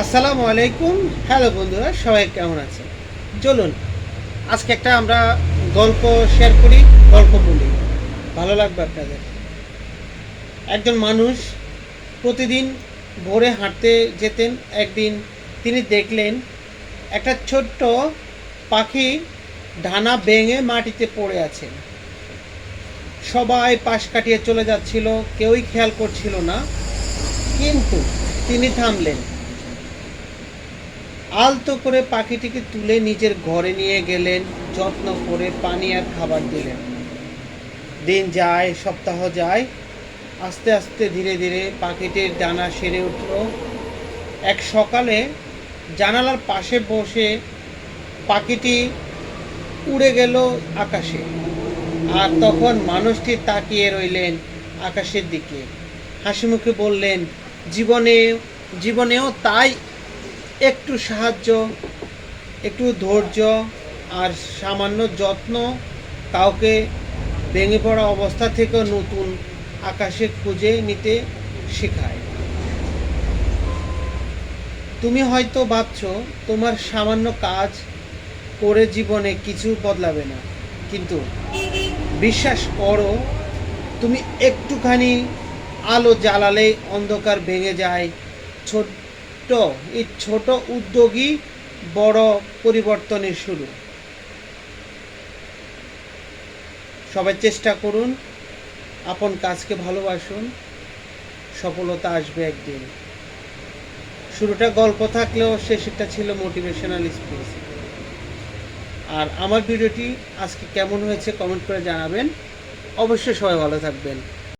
আসসালামু আলাইকুম। হ্যালো বন্ধুরা, সবাই কেমন আছেন? চলুন আজকে একটা আমরা গল্প শেয়ার করি, গল্প বলি, ভালো লাগবে আপনাদের। একজন মানুষ প্রতিদিন ভোরে হাঁটতে যেতেন। একদিন তিনি দেখলেন একটা ছোট্ট পাখি ডানা ভেঙে মাটিতে পড়ে আছে। সবাই পাশ কাটিয়ে চলে যাচ্ছিল, কেউই খেয়াল করছিল না, কিন্তু তিনি থামলেন। আলতো করে পাখিটিকে তুলে নিজের ঘরে নিয়ে গেলেন, যত্ন করে পানি আর খাবার দিলেন। দিন যায়, সপ্তাহ যায়, আস্তে আস্তে ধীরে ধীরে পাখিটির ডানা সেরে উঠল। এক সকালে জানালার পাশে বসে পাখিটি উড়ে গেল আকাশে। আর তখন মানুষটি তাকিয়ে রইলেন আকাশের দিকে, হাসি মুখে বললেন, জীবনে জীবনেও তাই, একটু সাহায্য, একটু ধৈর্য আর সামান্য যত্ন কাউকে ভেঙে পড়া অবস্থা থেকেও নতুন আকাশে খুঁজে নিতে শেখায়। তুমি হয়তো ভাবছো তোমার সামান্য কাজ করে জীবনে কিছু বদলাবে না, কিন্তু বিশ্বাস করো, তুমি একটুখানি আলো জ্বালালেই অন্ধকার ভেঙে যায়। ছোট্ট এই ছোট উদ্যোগই বড় পরিবর্তনের শুরু। সবাই চেষ্টা করুন, আপন কাজকে ভালোবাসুন, সফলতা আসবে একদিন। শুরুটা গল্প থাকলেও শেষটা ছিল মোটিভেশনাল স্পিচ। আর আমার ভিডিওটি আজকে কেমন হয়েছে কমেন্ট করে জানাবেন। অবশ্যই সবাই ভালো থাকবেন।